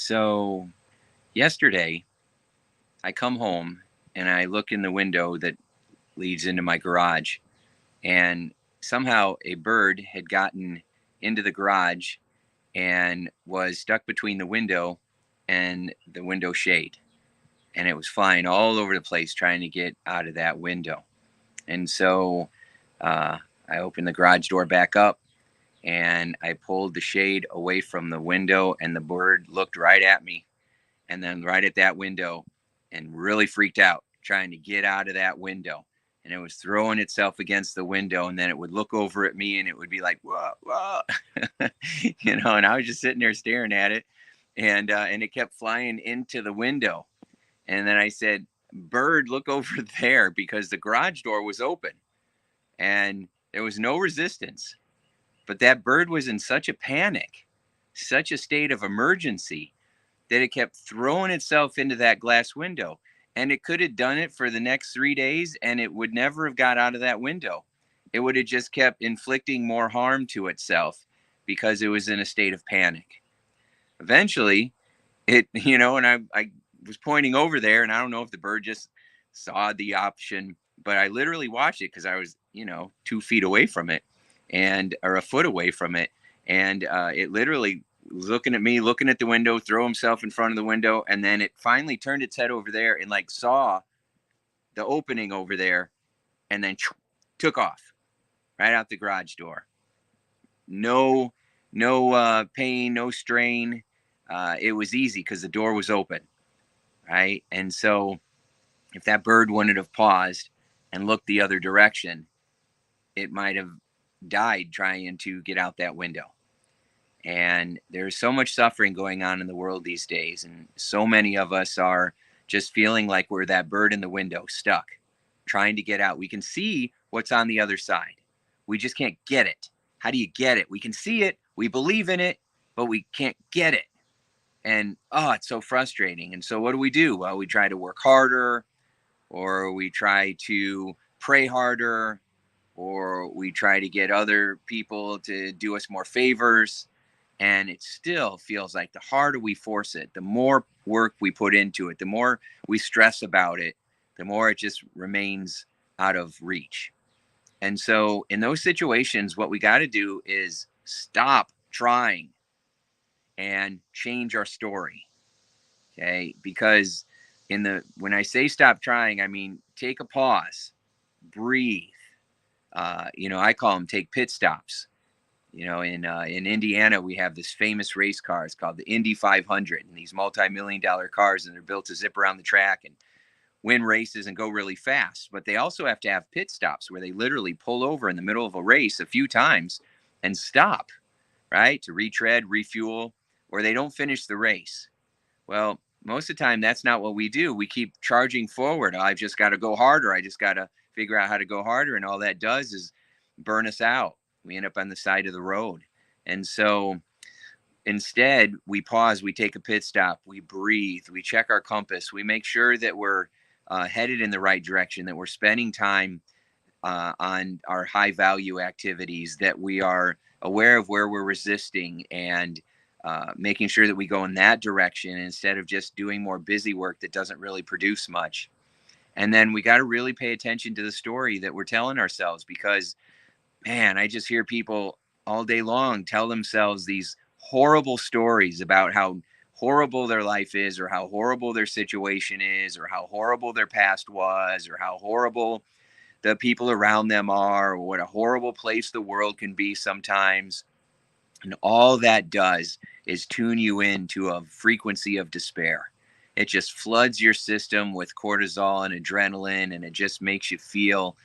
So yesterday, I come home and I look in the window that leads into my garage, and somehow a bird had gotten into the garage and was stuck between the window and the window shade. And it was flying all over the place trying to get out of that window. And so uh, I opened the garage door back up and I pulled the shade away from the window, and the bird looked right at me and then right at that window and really freaked out trying to get out of that window. And it was throwing itself against the window, and then it would look over at me and it would be like, whoa, whoa. And I was just sitting there staring at it, and it kept flying into the window. And then I said, bird, look over there, because the garage door was open and there was no resistance. But that bird was in such a panic, such a state of emergency, that it kept throwing itself into that glass window. And it could have done it for the next 3 days and it would never have got out of that window. It would have just kept inflicting more harm to itself because it was in a state of panic. Eventually, and I was pointing over there, and I don't know if the bird just saw the option, but I literally watched it because I was, 2 feet away from it, or a foot away from it. And it literally looking at me, looking at the window, throw himself in front of the window, and then it finally turned its head over there and like saw the opening over there, and then took off right out the garage door. No, no pain, no strain. It was easy because the door was open, right? And so if that bird wouldn't have paused and looked the other direction, it might have died trying to get out that window. And there's so much suffering going on in the world these days. And so many of us are just feeling like we're that bird in the window, stuck, trying to get out. We can see what's on the other side. We just can't get it. How do you get it? We can see it, we believe in it, but we can't get it. And oh, it's so frustrating. And so what do? Well, we try to work harder, or we try to pray harder, or we try to get other people to do us more favors. And it still feels like the harder we force it, the more work we put into it, the more we stress about it, the more it just remains out of reach. And so in those situations, what we got to do is stop trying and change our story. Okay. Because when I say stop trying, I mean, take a pause, breathe. I call them take pit stops. In Indiana, we have this famous race car. It's called the Indy 500, and these multi-million-dollar cars, and they're built to zip around the track and win races and go really fast. But they also have to have pit stops where they literally pull over in the middle of a race a few times and stop, right, to retread, refuel, or they don't finish the race. Well, most of the time, that's not what we do. We keep charging forward. I've just got to go harder. I just got to figure out how to go harder. And all that does is burn us out. We end up on the side of the road. And so instead, we pause, we take a pit stop, we breathe, we check our compass, we make sure that we're headed in the right direction, that we're spending time on our high value activities, that we are aware of where we're resisting, and making sure that we go in that direction instead of just doing more busy work that doesn't really produce much. And then we got to really pay attention to the story that we're telling ourselves, because, man, I just hear people all day long tell themselves these horrible stories about how horrible their life is, or how horrible their situation is, or how horrible their past was, or how horrible the people around them are, or what a horrible place the world can be sometimes. And all that does is tune you into a frequency of despair. It just floods your system with cortisol and adrenaline, and it just makes you feel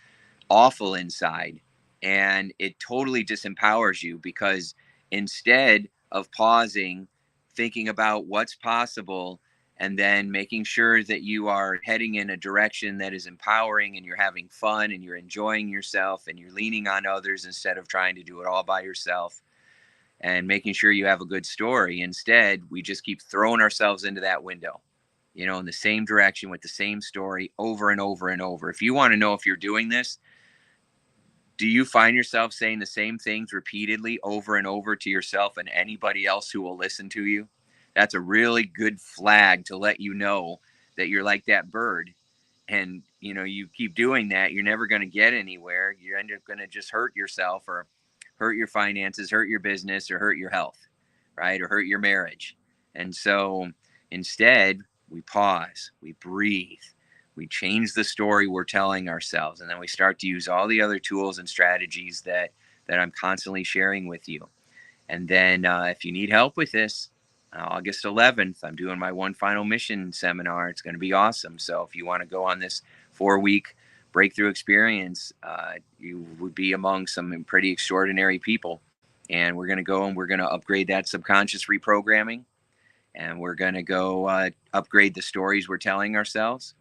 awful inside. And it totally disempowers you, because instead of pausing, thinking about what's possible, and then making sure that you are heading in a direction that is empowering, and you're having fun, and you're enjoying yourself, and you're leaning on others instead of trying to do it all by yourself, and making sure you have a good story. Instead, we just keep throwing ourselves into that window, in the same direction with the same story over and over and over. If you want to know if you're doing this, do you find yourself saying the same things repeatedly over and over to yourself and anybody else who will listen to you? that's a really good flag to let you know that you're like that bird. And you keep doing that, you're never going to get anywhere. You end up going to just hurt yourself, or hurt your finances, hurt your business, or hurt your health, right? Or hurt your marriage. And so instead, we pause, we breathe, we change the story we're telling ourselves, and then we start to use all the other tools and strategies that I'm constantly sharing with you. And then if you need help with this, August 11th, I'm doing my One Final Mission seminar. It's going to be awesome. So if you want to go on this 4-week breakthrough experience, you would be among some pretty extraordinary people. And we're going to go and we're going to upgrade that subconscious reprogramming. And we're going to go upgrade the stories we're telling ourselves.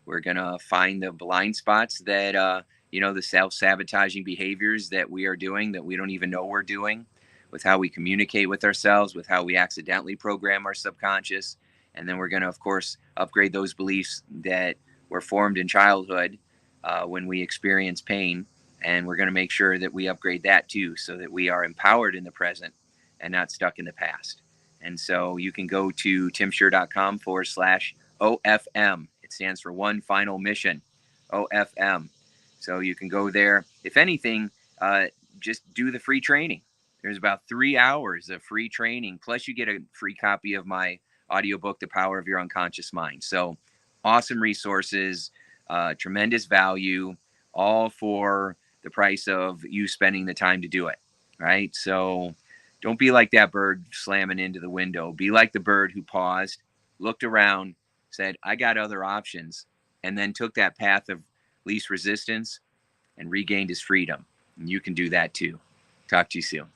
We're going to find the blind spots that, the self-sabotaging behaviors that we are doing that we don't even know we're doing, with how we communicate with ourselves, with how we accidentally program our subconscious. And then we're going to, of course, upgrade those beliefs that were formed in childhood when we experience pain. And we're going to make sure that we upgrade that too, so that we are empowered in the present and not stuck in the past. And so you can go to timshire.com/OFM. It stands for One Final Mission, OFM. So you can go there. If anything, just do the free training. There's about 3 hours of free training. Plus, you get a free copy of my audiobook, The Power of Your Unconscious Mind. So awesome resources, tremendous value, all for the price of you spending the time to do it, right? So don't be like that bird slamming into the window. Be like the bird who paused, looked around, said, I got other options, and then took that path of least resistance and regained his freedom. And you can do that too. Talk to you soon.